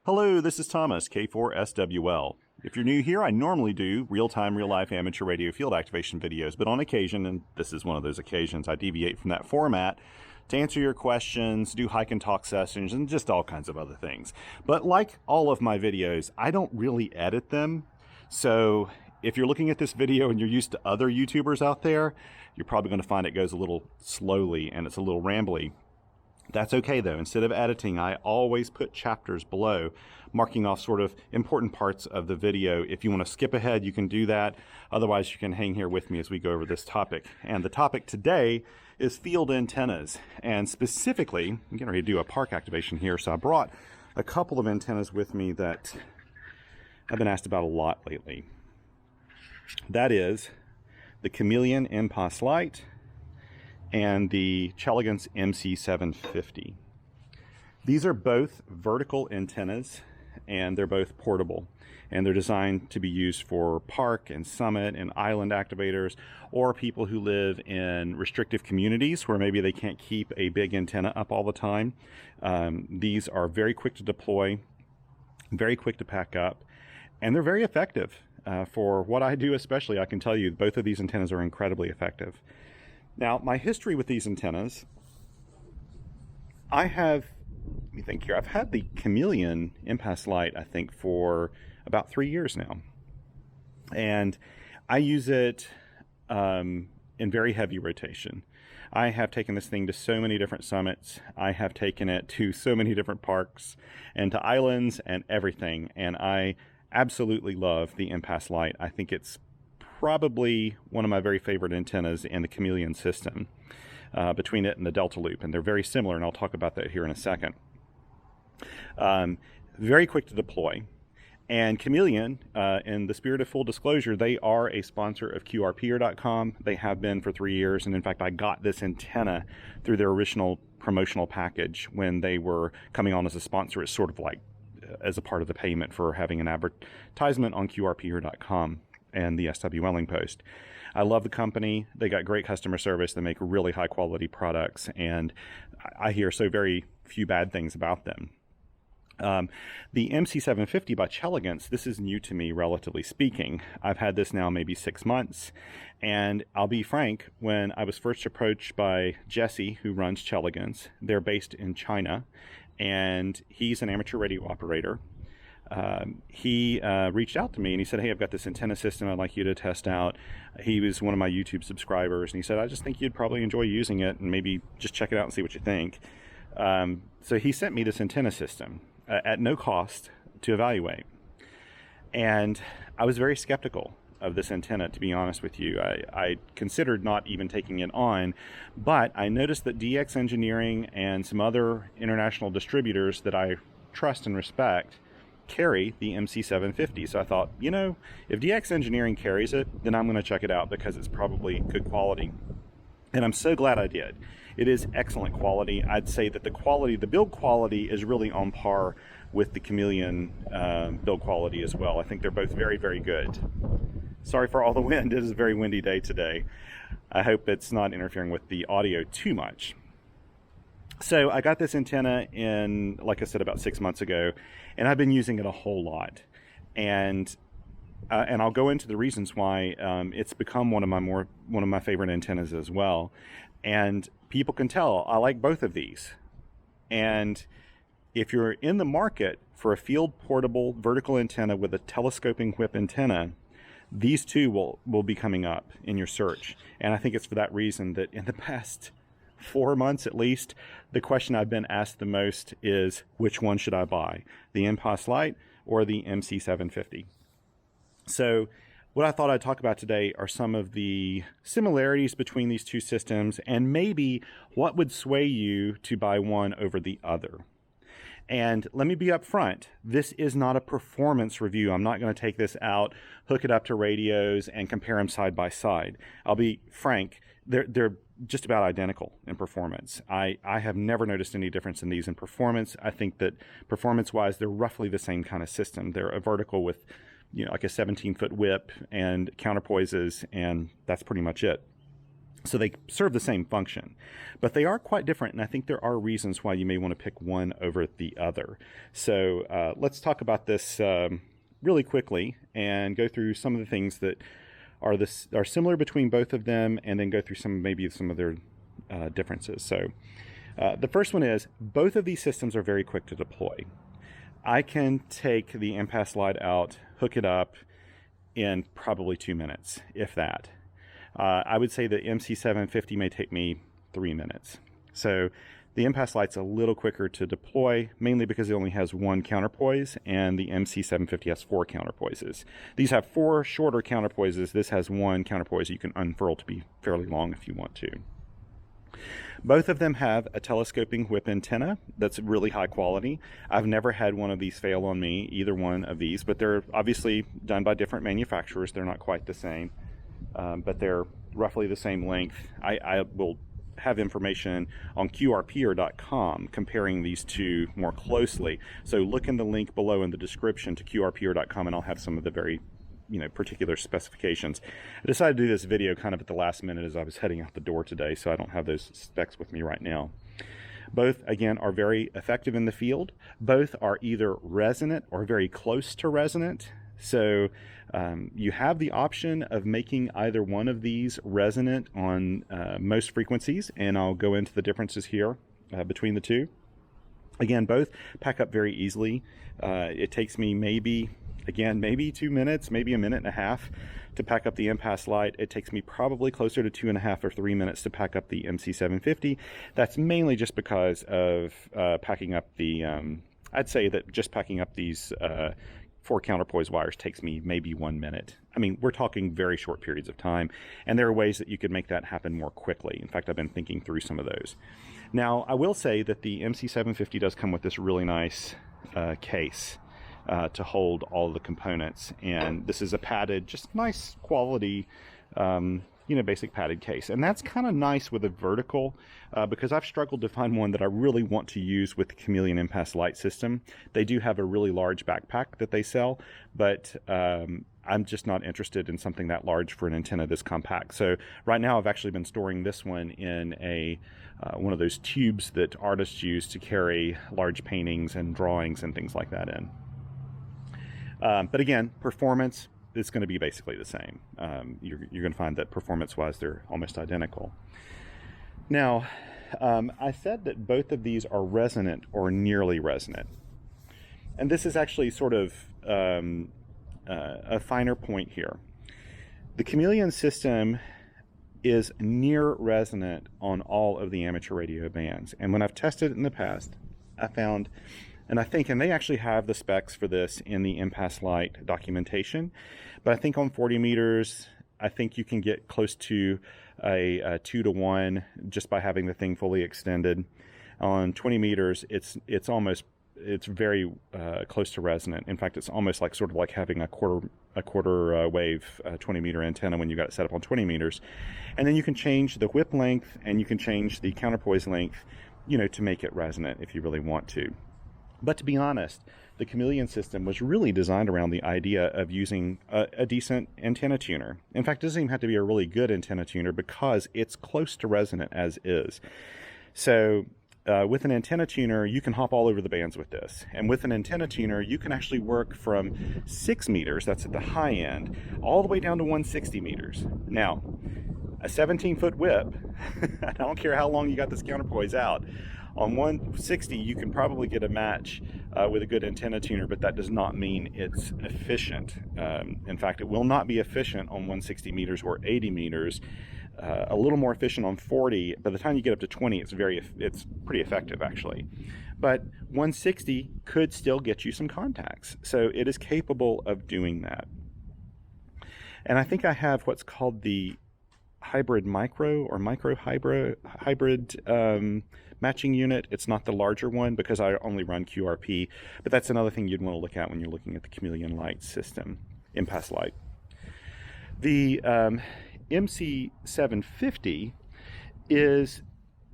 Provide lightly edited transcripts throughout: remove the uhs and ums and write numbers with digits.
Hello, this is Thomas, K4SWL. If you're new here, I normally do real-time, real-life amateur radio field activation videos, but on occasion, and this is one of those occasions, I deviate from that format to answer your questions, do hike and talk sessions, and just all kinds of other things. But like all of my videos, I don't really edit them. So if you're looking at this video and you're used to other YouTubers out there, you're probably going to find it goes a little slowly and it's a little rambly. That's okay though. Instead of editing, I always put chapters below, marking off sort of important parts of the video. If you want to skip ahead, you can do that. Otherwise, you can hang here with me as we go over this topic. And the topic today is field antennas. And specifically, I'm getting ready to do a park activation here, so I brought a couple of antennas with me that I've been asked about a lot lately. That is the Chameleon MPAS Lite and the Chelegance MC 750. These are both vertical antennas and they're both portable, and they're designed to be used for park and summit and island activators, or people who live in restrictive communities where maybe they can't keep a big antenna up all the time. These are very quick to deploy, very quick to pack up, and they're very effective. For what I do especially, I can tell you both of these antennas are incredibly effective. Now, my history with these antennas, let me think here, I've had the Chameleon MPAS Lite, I think, for about 3 years now. And I use it in very heavy rotation. I have taken this thing to so many different summits. I have taken it to so many different parks and to islands and everything. And I absolutely love the MPAS Lite. I think it's probably one of my very favorite antennas in the Chameleon system, between it and the Delta Loop, and they're very similar, and I'll talk about that here in a second. Very quick to deploy, and Chameleon, in the spirit of full disclosure, they are a sponsor of QRPer.com. They have been for 3 years, and in fact I got this antenna through their original promotional package when they were coming on as a sponsor. It's sort of like as a part of the payment for having an advertisement on QRPer.com and the SW Welling Post. I love the company. They got great customer service. They make really high quality products, and I hear so very few bad things about them. The MC750 by Chelegance, this is new to me, relatively speaking. I've had this now maybe 6 months, and I'll be frank, when I was first approached by Jesse, who runs Chelegance, they're based in China, and he's an amateur radio operator. He reached out to me and he said, "Hey, I've got this antenna system I'd like you to test out." He was one of my YouTube subscribers, and he said, "I just think you'd probably enjoy using it, and maybe just check it out and see what you think." So he sent me this antenna system at no cost to evaluate. And I was very skeptical of this antenna, to be honest with you. I considered not even taking it on, but I noticed that DX Engineering and some other international distributors that I trust and respect carry the MC750. So I thought, you know, if DX Engineering carries it, then I'm going to check it out because it's probably good quality. And I'm so glad I did. It is excellent quality. I'd say that the build quality is really on par with the Chameleon build quality as well. I think they're both very, very good. Sorry for all the wind. It is a very windy day today. I hope it's not interfering with the audio too much. So I got this antenna in, like I said, about 6 months ago, and I've been using it a whole lot. And I'll go into the reasons why it's become one of my favorite antennas as well. And people can tell I like both of these. And if you're in the market for a field portable vertical antenna with a telescoping whip antenna, these two will be coming up in your search. And I think it's for that reason that in the past 4 months at least, the question I've been asked the most is, which one should I buy? The MPAS Lite or the MC750? So what I thought I'd talk about today are some of the similarities between these two systems, and maybe what would sway you to buy one over the other. And let me be upfront, this is not a performance review. I'm not going to take this out, hook it up to radios, and compare them side by side. I'll be frank, they're just about identical in performance. I have never noticed any difference in these in performance. I think that performance-wise, they're roughly the same kind of system. They're a vertical with, you know, like a 17-foot whip and counterpoises, and that's pretty much it. So they serve the same function, but they are quite different, and I think there are reasons why you may want to pick one over the other. So let's talk about this really quickly and go through some of the things that are similar between both of them, and then go through some of their differences. So the first one is both of these systems are very quick to deploy. I can take the MPAS Lite out, hook it up in probably 2 minutes, if that. I would say the MC750 may take me 3 minutes. So the MPAS Lite's a little quicker to deploy, mainly because it only has one counterpoise, and the MC750 has 4 counterpoises. These have 4 shorter counterpoises. This has one counterpoise you can unfurl to be fairly long if you want to. Both of them have a telescoping whip antenna that's really high quality. I've never had one of these fail on me, either one of these, but they're obviously done by different manufacturers. They're not quite the same. But they're roughly the same length. I will have information on QRPer.com comparing these two more closely. So look in the link below in the description to QRPer.com, and I'll have some of the very particular specifications. I decided to do this video kind of at the last minute as I was heading out the door today, so I don't have those specs with me right now. Both, again, are very effective in the field. Both are either resonant or very close to resonant. So you have the option of making either one of these resonant on most frequencies, and I'll go into the differences here between the two. Again, both pack up very easily. It takes me maybe 2 minutes, maybe a minute and a half to pack up the MPAS Lite. It takes me probably closer to 2.5 or 3 minutes to pack up the MC750. That's mainly just because of packing up the, I'd say that just packing up these 4 counterpoise wires takes me maybe 1 minute. I mean, we're talking very short periods of time, and there are ways that you could make that happen more quickly. In fact, I've been thinking through some of those. Now, I will say that the MC750 does come with this really nice case to hold all of the components, and this is a padded, just nice quality basic padded case, and that's kind of nice with a vertical because I've struggled to find one that I really want to use with the Chameleon MPAS Lite system. They do have a really large backpack that they sell, but I'm just not interested in something that large for an antenna this compact. So right now I've actually been storing this one in a one of those tubes that artists use to carry large paintings and drawings and things like that in. But again, performance, it's going to be basically the same. You're going to find that performance-wise, they're almost identical. Now, I said that both of these are resonant or nearly resonant. And this is actually sort of a finer point here. The Chameleon system is near resonant on all of the amateur radio bands. And when I've tested it in the past, I found, and they actually have the specs for this in the MPAS Lite documentation, but I think on 40 meters, I think you can get close to a 2-to-1 just by having the thing fully extended. On 20 meters, it's very close to resonant. In fact, it's almost like sort of like having a quarter wave 20 meter antenna when you got it set up on 20 meters. And then you can change the whip length and you can change the counterpoise length, to make it resonant if you really want to. But to be honest, the Chameleon system was really designed around the idea of using a decent antenna tuner. In fact, it doesn't even have to be a really good antenna tuner because it's close to resonant as is. So with an antenna tuner, you can hop all over the bands with this. And with an antenna tuner, you can actually work from 6 meters, that's at the high end, all the way down to 160 meters. Now, a 17-foot whip, I don't care how long you got this counterpoise out, on 160 you can probably get a match with a good antenna tuner, but that does not mean it's efficient. In fact, it will not be efficient on 160 meters or 80 meters. A little more efficient on 40. By the time you get up to 20, it's pretty effective actually. But 160 could still get you some contacts, so it is capable of doing that. And I think I have what's called the hybrid micro or micro hybrid matching unit. It's not the larger one because I only run QRP, but that's another thing you'd want to look at when you're looking at the Chameleon Lite system, MPAS Lite. The MC750 is,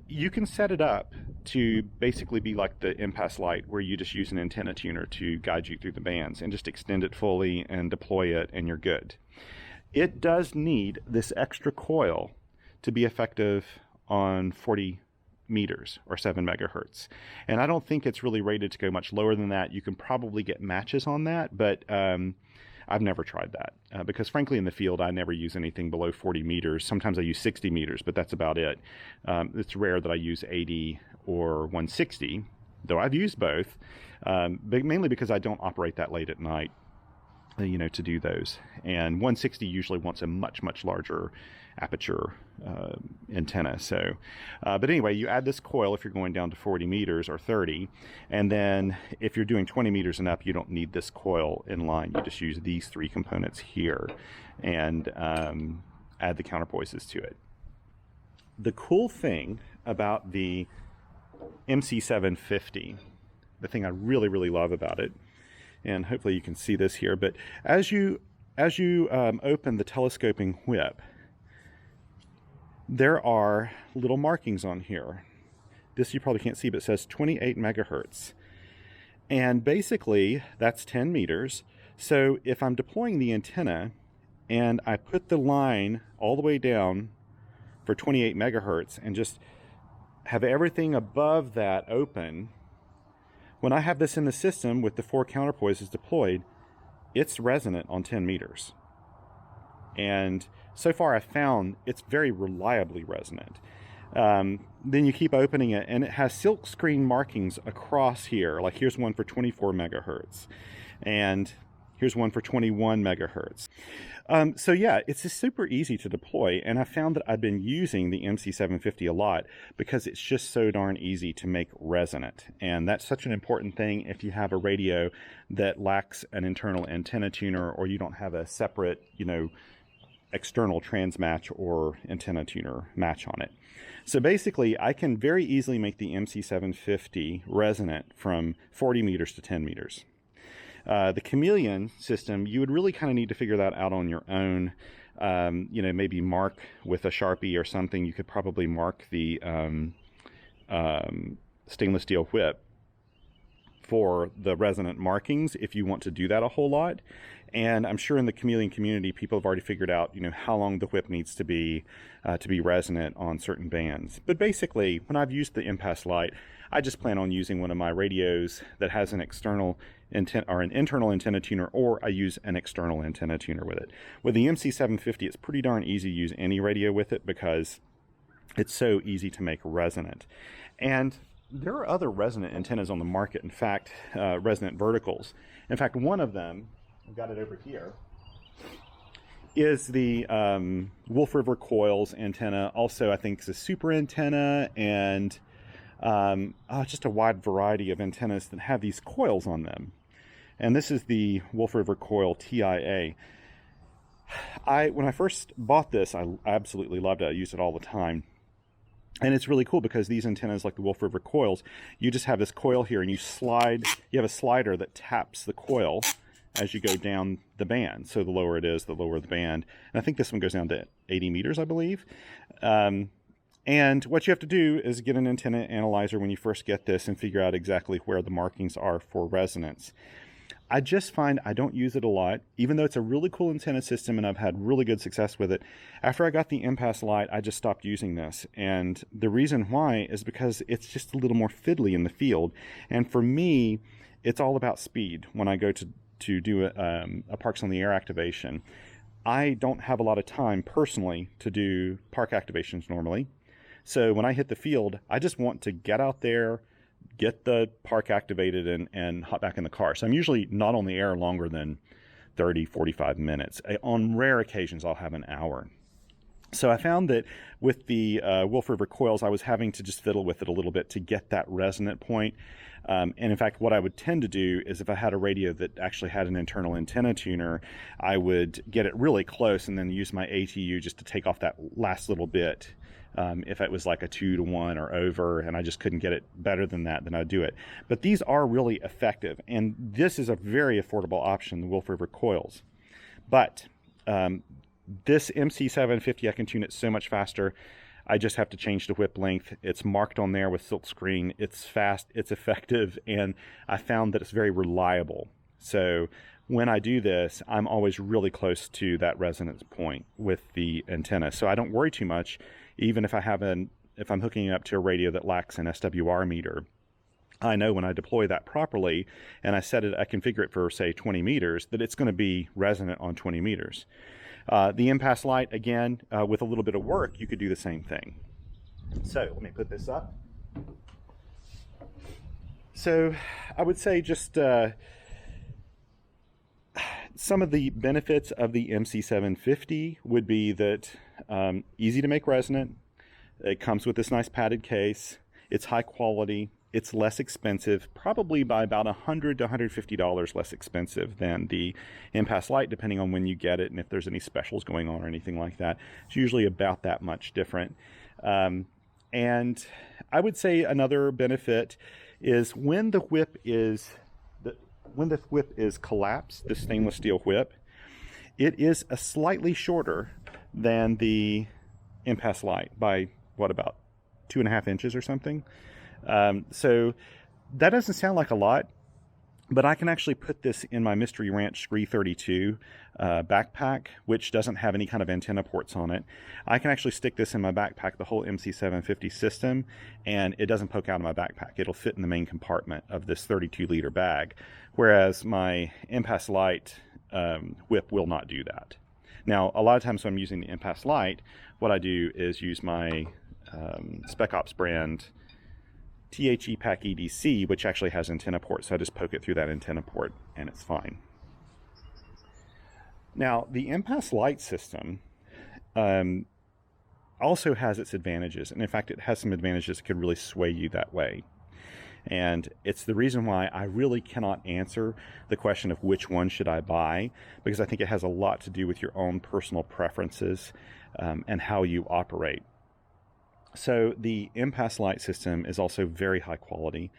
you can set it up to basically be like the MPAS Lite, where you just use an antenna tuner to guide you through the bands and just extend it fully and deploy it and you're good. It does need this extra coil to be effective on 40 meters or 7 megahertz. And I don't think it's really rated to go much lower than that. You can probably get matches on that, but I've never tried that because frankly in the field I never use anything below 40 meters. Sometimes I use 60 meters, but that's about it. It's rare that I use 80 or 160, though I've used both, but mainly because I don't operate that late at night, to do those. And 160 usually wants a much larger aperture antenna. So, but anyway, you add this coil if you're going down to 40 meters or 30, and then if you're doing 20 meters and up, you don't need this coil in line. You just use these 3 components here and add the counterpoises to it. The cool thing about the MC750, the thing I really love about it, and hopefully you can see this here, but as you open the telescoping whip, there are little markings on here. This you probably can't see, but it says 28 megahertz. And basically, that's 10 meters. So if I'm deploying the antenna and I put the line all the way down for 28 megahertz and just have everything above that open, when I have this in the system with the 4 counterpoises deployed, it's resonant on 10 meters. And so far I've found it's very reliably resonant. Then you keep opening it and it has silk screen markings across here. Like here's one for 24 megahertz and here's one for 21 megahertz. So yeah, it's just super easy to deploy, and I found that I've been using the MC750 a lot because it's just so darn easy to make resonant. And that's such an important thing if you have a radio that lacks an internal antenna tuner, or you don't have a separate, external transmatch or antenna tuner match on it. So basically, I can very easily make the MC750 resonant from 40 meters to 10 meters. The Chameleon system, you would really kind of need to figure that out on your own. Maybe mark with a Sharpie or something. You could probably mark the stainless steel whip for the resonant markings if you want to do that a whole lot. And I'm sure in the Chameleon community, people have already figured out, how long the whip needs to be resonant on certain bands. But basically, when I've used the MPAS Lite, I just plan on using one of my radios that has an external or an internal antenna tuner, or I use an external antenna tuner with it. With the MC750, it's pretty darn easy to use any radio with it because it's so easy to make resonant. And there are other resonant antennas on the market. In fact, resonant verticals. In fact, one of them, I've got it over here, is the Wolf River Coils antenna. Also, I think it's a super antenna, and just a wide variety of antennas that have these coils on them. And this is the Wolf River Coil TIA. When I first bought this, I absolutely loved it. I use it all the time. And it's really cool because these antennas, like the Wolf River Coils, you just have this coil here and you have a slider that taps the coil as you go down the band. So the lower it is, the lower the band. And I think this one goes down to 80 meters, I believe. And what you have to do is get an antenna analyzer when you first get this and figure out exactly where the markings are for resonance. I just find I don't use it a lot, even though it's a really cool antenna system and I've had really good success with it. After I got the MPAS Lite, I just stopped using this. And the reason why is because it's just a little more fiddly in the field. And for me, it's all about speed when I go to do a Parks on the Air activation. I don't have a lot of time personally to do park activations normally. So when I hit the field, I just want to get out there, get the park activated, and hop back in the car. So I'm usually not on the air longer than 30, 45 minutes. On rare occasions, I'll have an hour. So I found that with the Wolf River Coils, I was having to just fiddle with it a little bit to get that resonant point. And in fact, what I would tend to do is if I had a radio that actually had an internal antenna tuner, I would get it really close and then use my ATU just to take off that last little bit. If it was like a 2-to-1 or over and I just couldn't get it better than that, then I'd do it. But these are really effective, and this is a very affordable option, the Wolf River Coils. But this MC750, I can tune it so much faster. I just have to change the whip length. It's marked on there with silk screen. It's fast, it's effective, and I found that it's very reliable. So when I do this, I'm always really close to that resonance point with the antenna. So I don't worry too much even if if I'm hooking it up to a radio that lacks an SWR meter, I know when I deploy that properly and I configure it for, say, 20 meters, that it's going to be resonant on 20 meters. The MPAS Lite, again, with a little bit of work, you could do the same thing. So let me put this up. So I would say just some of the benefits of the MC750 would be that easy to make resonant. It comes with this nice padded case. It's high quality. It's less expensive, probably by about $100 to $150 less expensive than the MPAS Lite, depending on when you get it and if there's any specials going on or anything like that. It's usually about that much different. And I would say another benefit is when the whip is collapsed, the stainless steel whip, it is a slightly shorter than the MPAS Lite by what, about 2.5 inches or something. So that doesn't sound like a lot, but I can actually put this in my Mystery Ranch Scree 32 backpack, which doesn't have any kind of antenna ports on it. I can actually stick this in my backpack, the whole MC750 system, and it doesn't poke out of my backpack. It'll fit in the main compartment of this 32-liter bag, whereas my MPAS Lite whip will not do that. Now, a lot of times when I'm using the MPAS Lite, what I do is use my Spec Ops brand THE Pack EDC, which actually has antenna ports, so I just poke it through that antenna port and it's fine. Now, the MPAS Lite system also has its advantages, and in fact, it has some advantages that could really sway you that way. And it's the reason why I really cannot answer the question of which one should I buy, because I think it has a lot to do with your own personal preferences and how you operate. So the MPAS Lite system is also very high quality.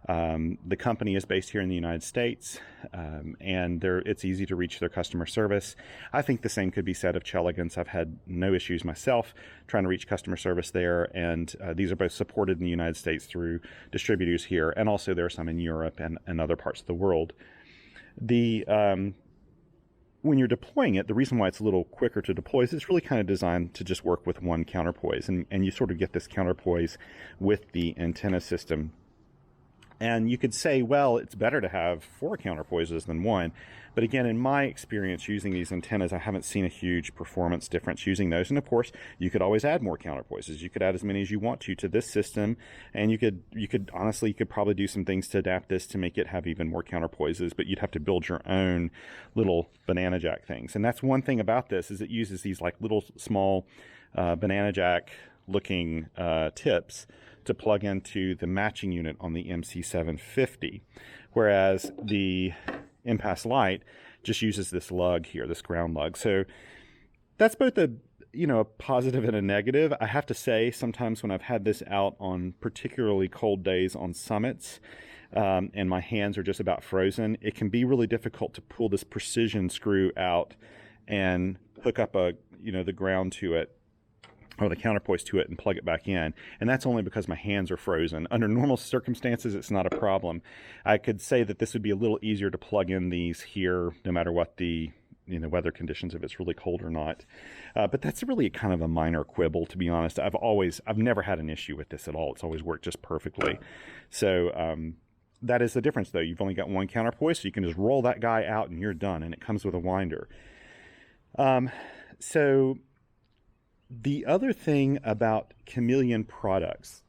The company is based here in the United States, and it's easy to reach their customer service. I think the same could be said of Chelegance. I've had no issues myself trying to reach customer service there, and these are both supported in the United States through distributors here, and also there are some in Europe and other parts of the world. When you're deploying it, the reason why it's a little quicker to deploy is it's really kind of designed to just work with one counterpoise, and you sort of get this counterpoise with the antenna system. And you could say, well, it's better to have 4 counterpoises than 1. But again, in my experience using these antennas, I haven't seen a huge performance difference using those. And of course, you could always add more counterpoises. You could add as many as you want to this system. And you could honestly, you could probably do some things to adapt this to make it have even more counterpoises, but you'd have to build your own little banana jack things. And that's one thing about this, is it uses these like little small banana jack looking tips to plug into the matching unit on the MC750, whereas the MPAS Lite just uses this lug here, this ground lug. So that's both a positive and a negative. I have to say, sometimes when I've had this out on particularly cold days on summits, and my hands are just about frozen, it can be really difficult to pull this precision screw out and hook up the ground to it, or the counterpoise to it, and plug it back in. And that's only because my hands are frozen. Under normal circumstances, it's not a problem. I could say that this would be a little easier to plug in these here, no matter what the weather conditions, if it's really cold or not. But that's really kind of a minor quibble, to be honest. I've never had an issue with this at all. It's always worked just perfectly. So that is the difference, though. You've only got one counterpoise, so you can just roll that guy out and you're done, and it comes with a winder. So the other thing about Chameleon products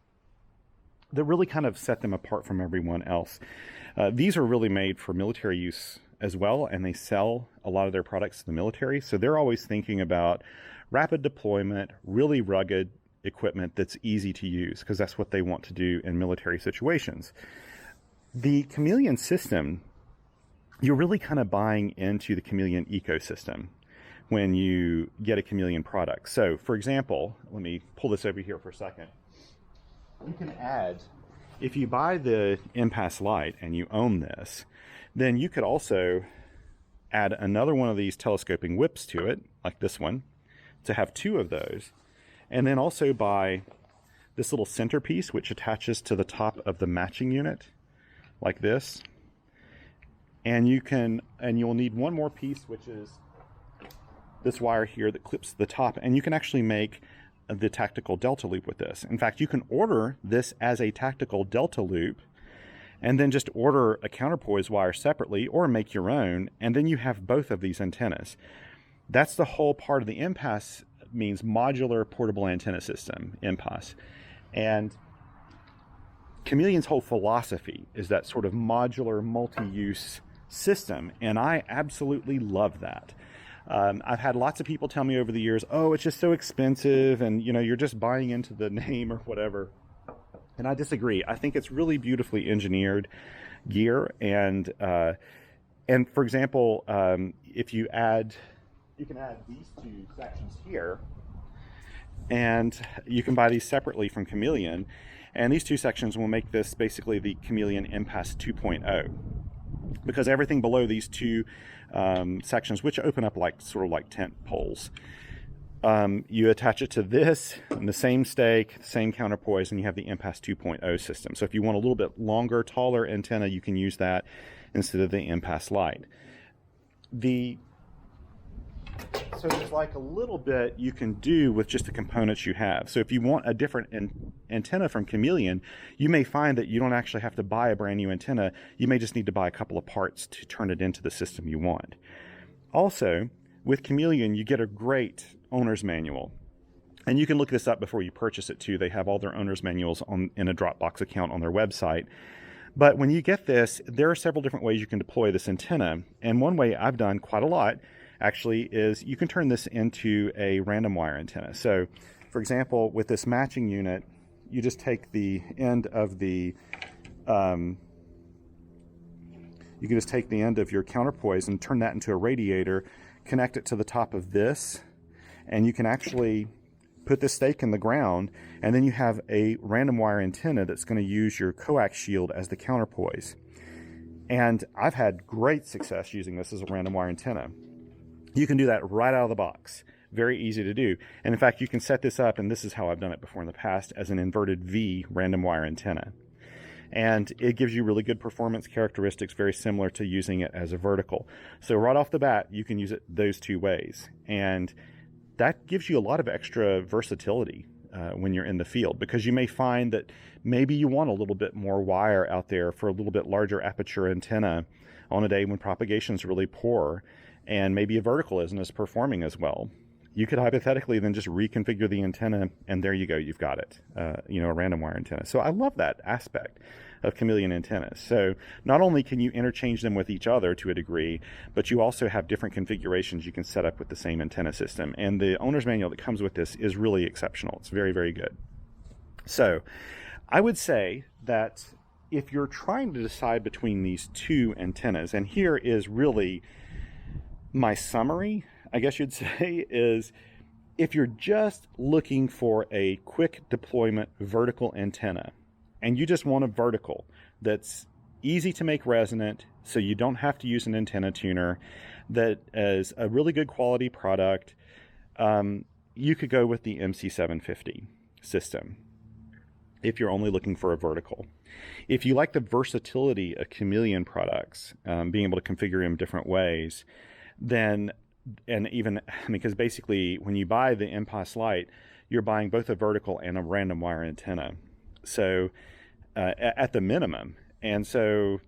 that really kind of set them apart from everyone else, these are really made for military use as well, and they sell a lot of their products to the military. So they're always thinking about rapid deployment, really rugged equipment that's easy to use, because that's what they want to do in military situations. The Chameleon system, you're really kind of buying into the Chameleon ecosystem when you get a Chameleon product. So, for example, let me pull this over here for a second. You can add, if you buy the MPAS Lite and you own this, then you could also add another one of these telescoping whips to it, like this one, to have 2 of those. And then also buy this little centerpiece, which attaches to the top of the matching unit, like this. And you'll need one more piece, which is this wire here that clips to the top, and you can actually make the tactical delta loop with this. In fact, you can order this as a tactical delta loop and then just order a counterpoise wire separately or make your own, and then you have both of these antennas. That's the whole part of the MPAS, means Modular Portable Antenna System, MPAS. And Chameleon's whole philosophy is that sort of modular multi-use system, and I absolutely love that. I've had lots of people tell me over the years, oh, it's just so expensive, and you're just buying into the name or whatever. And I disagree. I think it's really beautifully engineered gear, and for example, if you can add these two sections here, and you can buy these separately from Chameleon, and these two sections will make this basically the Chameleon MPAS 2.0, because everything below these two sections, which open up sort of like tent poles, you attach it to this and the same stake, same counterpoise, and you have the MPAS 2.0 system. So if you want a little bit longer, taller antenna, you can use that instead of the MPAS Lite. So there's like a little bit you can do with just the components you have. So if you want a different antenna from Chameleon, you may find that you don't actually have to buy a brand new antenna. You may just need to buy a couple of parts to turn it into the system you want. Also, with Chameleon, you get a great owner's manual. And you can look this up before you purchase it too. They have all their owner's manuals in a Dropbox account on their website. But when you get this, there are several different ways you can deploy this antenna. And one way I've done quite a lot actually is you can turn this into a random wire antenna. So for example, with this matching unit, you just take the end of the you can just take the end of your counterpoise and turn that into a radiator, connect it to the top of this, and you can actually put this stake in the ground, and then you have a random wire antenna that's going to use your coax shield as the counterpoise. And I've had great success using this as a random wire antenna. You can do that right out of the box. Very easy to do. And in fact, you can set this up, and this is how I've done it before in the past, as an inverted V random wire antenna. And it gives you really good performance characteristics, very similar to using it as a vertical. So right off the bat, you can use it those two ways. And that gives you a lot of extra versatility when you're in the field, because you may find that maybe you want a little bit more wire out there for a little bit larger aperture antenna on a day when propagation is really poor, and maybe a vertical isn't as performing as well. You could hypothetically then just reconfigure the antenna, and there you go, you've got it, a random wire antenna. So I love that aspect of Chameleon antennas. So not only can you interchange them with each other to a degree, but you also have different configurations you can set up with the same antenna system. And the owner's manual that comes with this is really exceptional. It's very, very good. So I would say that if you're trying to decide between these two antennas, and here is really my summary, I guess you'd say, is if you're just looking for a quick deployment vertical antenna, and you just want a vertical that's easy to make resonant, so you don't have to use an antenna tuner, that is a really good quality product, you could go with the MC750 system if you're only looking for a vertical. If you like the versatility of Chameleon products, being able to configure them different ways, then, and even, because basically when you buy the MPAS Lite, you're buying both a vertical and a random wire antenna. So at the minimum. And so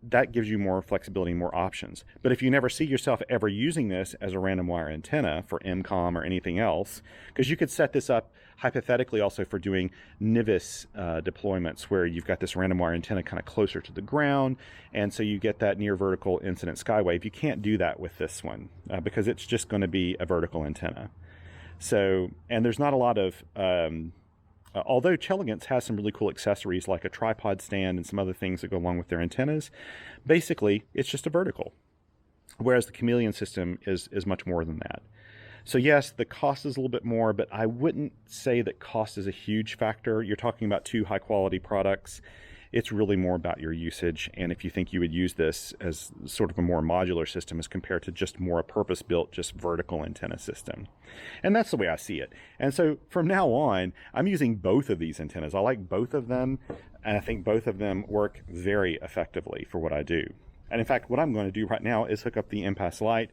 that gives you more flexibility, more options. But if you never see yourself ever using this as a random wire antenna for MCOM or anything else, because you could set this up hypothetically also for doing NIVIS deployments, where you've got this random wire antenna kind of closer to the ground, and so you get that near vertical incident skywave. You can't do that with this one because it's just going to be a vertical antenna. So, and there's not a lot of although Chelegance has some really cool accessories like a tripod stand and some other things that go along with their antennas, basically it's just a vertical, whereas the Chameleon system is much more than that. So yes, the cost is a little bit more, but I wouldn't say that cost is a huge factor. You're talking about two high quality products. It's really more about your usage, and if you think you would use this as sort of a more modular system as compared to just more a purpose-built, just vertical antenna system. And that's the way I see it. And so from now on, I'm using both of these antennas. I like both of them, and I think both of them work very effectively for what I do. And in fact, what I'm going to do right now is hook up the MPAS Lite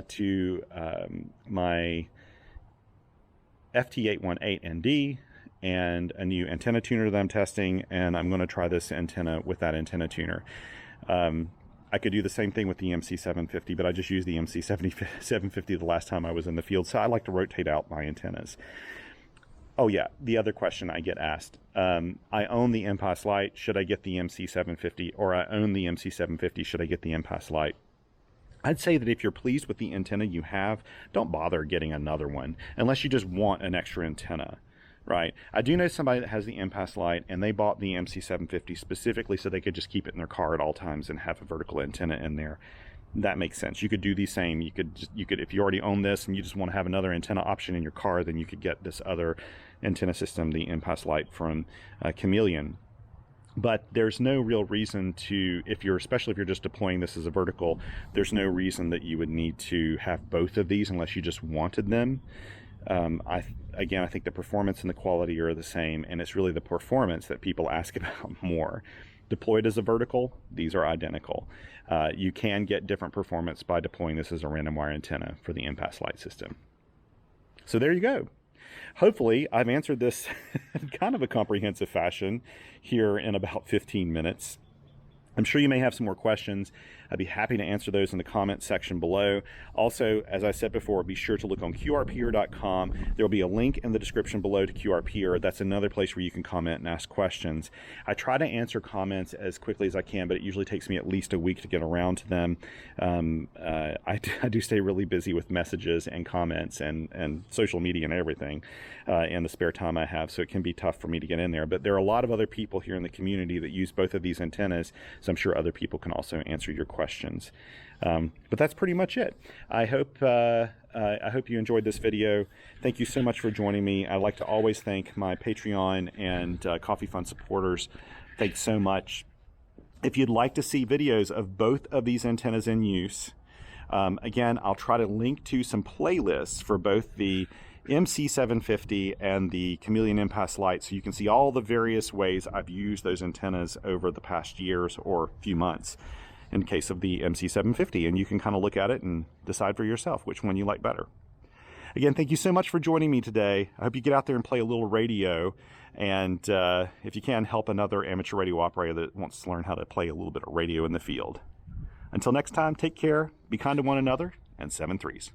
to my FT818ND and a new antenna tuner that I'm testing, and I'm going to try this antenna with that antenna tuner. I could do the same thing with the MC750, but I just used the MC750 the last time I was in the field, so I like to rotate out my antennas. Oh yeah, the other question I get asked, I own the MPAS Lite, should I get the MC750? Or I own the MC750, should I get the MPAS Lite? I'd say that if you're pleased with the antenna you have, don't bother getting another one, unless you just want an extra antenna. Right. I do know somebody that has the MPAS Lite, and they bought the MC750 specifically so they could just keep it in their car at all times and have a vertical antenna in there. That makes sense. You could do the same. You could, if you already own this and you just want to have another antenna option in your car, then you could get this other antenna system, the MPAS Lite from Chameleon. But there's no real reason to, especially if you're just deploying this as a vertical, there's no reason that you would need to have both of these unless you just wanted them. I think the performance and the quality are the same, and it's really the performance that people ask about more. Deployed as a vertical, these are identical. You can get different performance by deploying this as a random wire antenna for the MPAS Lite system. So there you go. Hopefully, I've answered this in kind of a comprehensive fashion here in about 15 minutes. I'm sure you may have some more questions. I'd be happy to answer those in the comments section below. Also, as I said before, be sure to look on QRPer.com. There will be a link in the description below to QRPer. That's another place where you can comment and ask questions. I try to answer comments as quickly as I can, but it usually takes me at least a week to get around to them. I do stay really busy with messages and comments and social media and everything in the spare time I have, so it can be tough for me to get in there. But there are a lot of other people here in the community that use both of these antennas, so I'm sure other people can also answer your questions. But that's pretty much it. I hope you enjoyed this video. Thank you so much for joining me. I'd like to always thank my Patreon and Coffee Fund supporters. Thanks so much. If you'd like to see videos of both of these antennas in use, again, I'll try to link to some playlists for both the MC750 and the Chameleon MPAS Lite, so you can see all the various ways I've used those antennas over the past years or few months in case of the MC750, and you can kind of look at it and decide for yourself which one you like better. Again, thank you so much for joining me today. I hope you get out there and play a little radio, and if you can, help another amateur radio operator that wants to learn how to play a little bit of radio in the field. Until next time, take care, be kind to one another, and 7 threes.